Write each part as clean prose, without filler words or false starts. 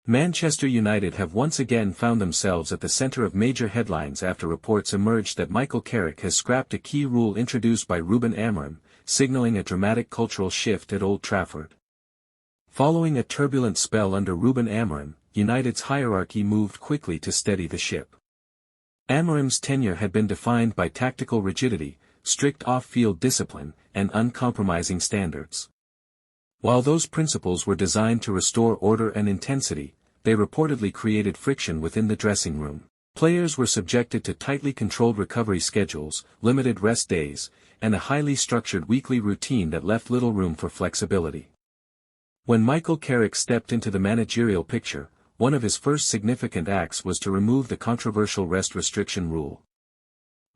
Manchester United have once again found themselves at the centre of major headlines after reports emerged that Michael Carrick has scrapped a key rule introduced by Ruben Amorim, signaling a dramatic cultural shift at Old Trafford. Following a turbulent spell under Ruben Amorim, United's hierarchy moved quickly to steady the ship. Amorim's tenure had been defined by tactical rigidity, strict off-field discipline, and uncompromising standards. While those principles were designed to restore order and intensity, they reportedly created friction within the dressing room. Players were subjected to tightly controlled recovery schedules, limited rest days, and a highly structured weekly routine that left little room for flexibility. When Michael Carrick stepped into the managerial picture, one of his first significant acts was to remove the controversial rest restriction rule.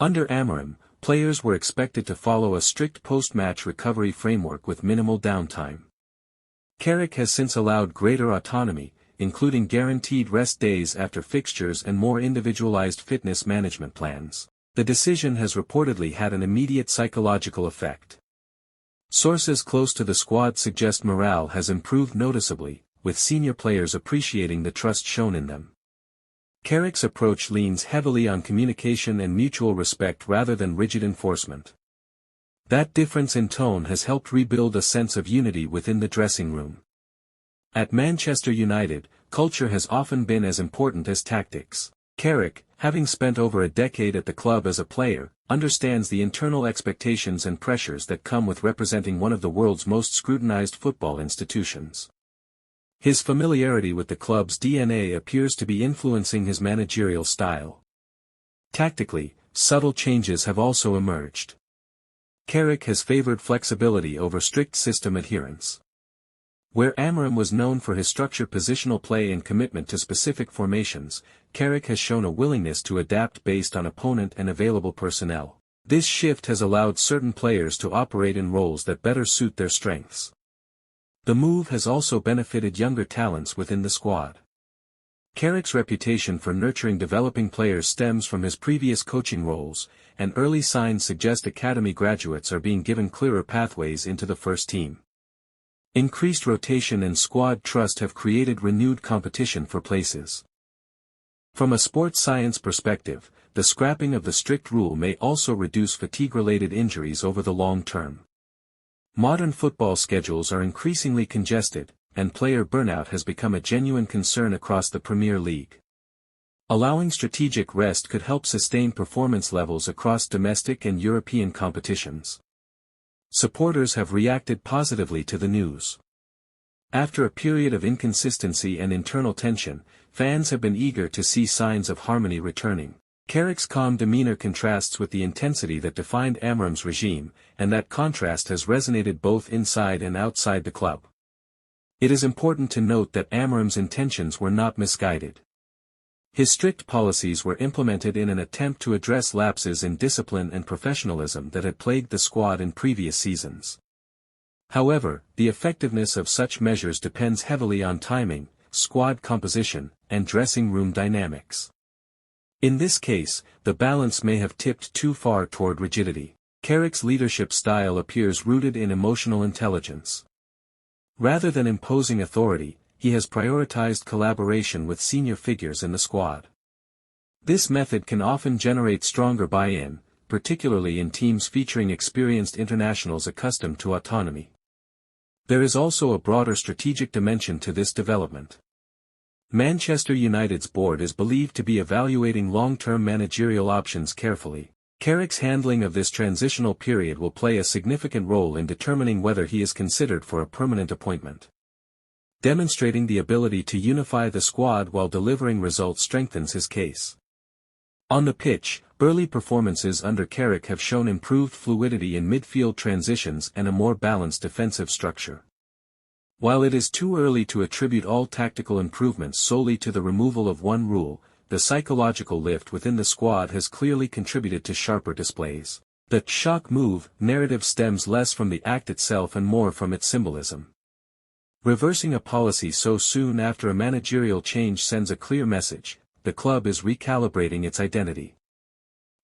Under Amorim, players were expected to follow a strict post-match recovery framework with minimal downtime. Carrick has since allowed greater autonomy, including guaranteed rest days after fixtures and more individualized fitness management plans. The decision has reportedly had an immediate psychological effect. Sources close to the squad suggest morale has improved noticeably, with senior players appreciating the trust shown in them. Carrick's approach leans heavily on communication and mutual respect rather than rigid enforcement. That difference in tone has helped rebuild a sense of unity within the dressing room. At Manchester United, culture has often been as important as tactics. Carrick, having spent over a decade at the club as a player, understands the internal expectations and pressures that come with representing one of the world's most scrutinized football institutions. His familiarity with the club's DNA appears to be influencing his managerial style. Tactically, subtle changes have also emerged. Carrick has favored flexibility over strict system adherence. Where Amorim was known for his structured positional play and commitment to specific formations, Carrick has shown a willingness to adapt based on opponent and available personnel. This shift has allowed certain players to operate in roles that better suit their strengths. The move has also benefited younger talents within the squad. Carrick's reputation for nurturing developing players stems from his previous coaching roles, and early signs suggest academy graduates are being given clearer pathways into the first team. Increased rotation and squad trust have created renewed competition for places. From a sports science perspective, the scrapping of the strict rule may also reduce fatigue-related injuries over the long term. Modern football schedules are increasingly congested, and player burnout has become a genuine concern across the Premier League. Allowing strategic rest could help sustain performance levels across domestic and European competitions. Supporters have reacted positively to the news. After a period of inconsistency and internal tension, fans have been eager to see signs of harmony returning. Carrick's calm demeanor contrasts with the intensity that defined Amorim's regime, and that contrast has resonated both inside and outside the club. It is important to note that Amorim's intentions were not misguided. His strict policies were implemented in an attempt to address lapses in discipline and professionalism that had plagued the squad in previous seasons. However, the effectiveness of such measures depends heavily on timing, squad composition, and dressing room dynamics. In this case, the balance may have tipped too far toward rigidity. Carrick's leadership style appears rooted in emotional intelligence. Rather than imposing authority, he has prioritized collaboration with senior figures in the squad. This method can often generate stronger buy-in, particularly in teams featuring experienced internationals accustomed to autonomy. There is also a broader strategic dimension to this development. Manchester United's board is believed to be evaluating long-term managerial options carefully. Carrick's handling of this transitional period will play a significant role in determining whether he is considered for a permanent appointment. Demonstrating the ability to unify the squad while delivering results strengthens his case. On the pitch, early performances under Carrick have shown improved fluidity in midfield transitions and a more balanced defensive structure. While it is too early to attribute all tactical improvements solely to the removal of one rule, the psychological lift within the squad has clearly contributed to sharper displays. The shock move narrative stems less from the act itself and more from its symbolism. Reversing a policy so soon after a managerial change sends a clear message: the club is recalibrating its identity.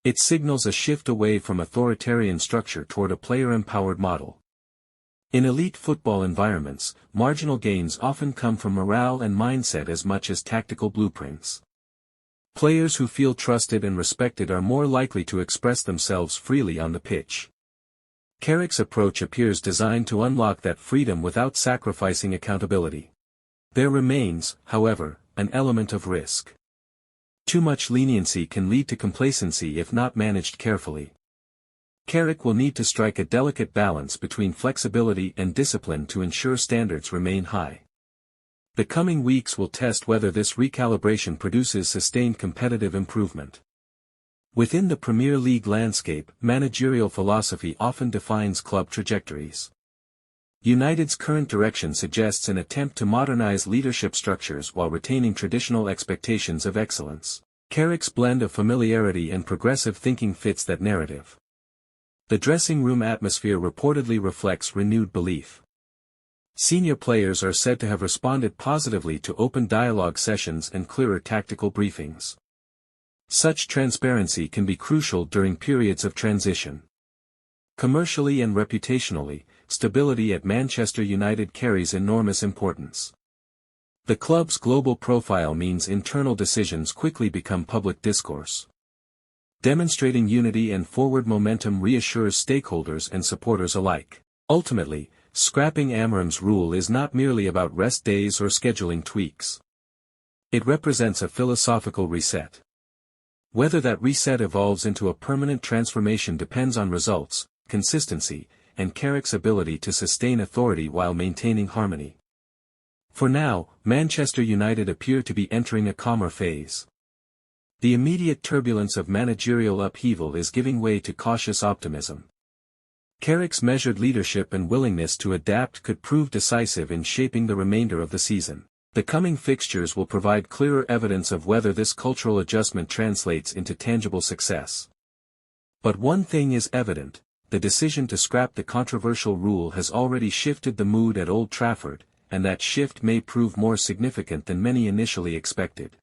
It signals a shift away from authoritarian structure toward a player-empowered model. In elite football environments, marginal gains often come from morale and mindset as much as tactical blueprints. Players who feel trusted and respected are more likely to express themselves freely on the pitch. Carrick's approach appears designed to unlock that freedom without sacrificing accountability. There remains, however, an element of risk. Too much leniency can lead to complacency if not managed carefully. Carrick will need to strike a delicate balance between flexibility and discipline to ensure standards remain high. The coming weeks will test whether this recalibration produces sustained competitive improvement. Within the Premier League landscape, managerial philosophy often defines club trajectories. United's current direction suggests an attempt to modernize leadership structures while retaining traditional expectations of excellence. Carrick's blend of familiarity and progressive thinking fits that narrative. The dressing room atmosphere reportedly reflects renewed belief. Senior players are said to have responded positively to open dialogue sessions and clearer tactical briefings. Such transparency can be crucial during periods of transition. Commercially and reputationally, stability at Manchester United carries enormous importance. The club's global profile means internal decisions quickly become public discourse. Demonstrating unity and forward momentum reassures stakeholders and supporters alike. Ultimately, scrapping Amorim's rule is not merely about rest days or scheduling tweaks. It represents a philosophical reset. Whether that reset evolves into a permanent transformation depends on results, consistency, and Carrick's ability to sustain authority while maintaining harmony. For now, Manchester United appear to be entering a calmer phase. The immediate turbulence of managerial upheaval is giving way to cautious optimism. Carrick's measured leadership and willingness to adapt could prove decisive in shaping the remainder of the season. The coming fixtures will provide clearer evidence of whether this cultural adjustment translates into tangible success. But one thing is evident: the decision to scrap the controversial rule has already shifted the mood at Old Trafford, and that shift may prove more significant than many initially expected.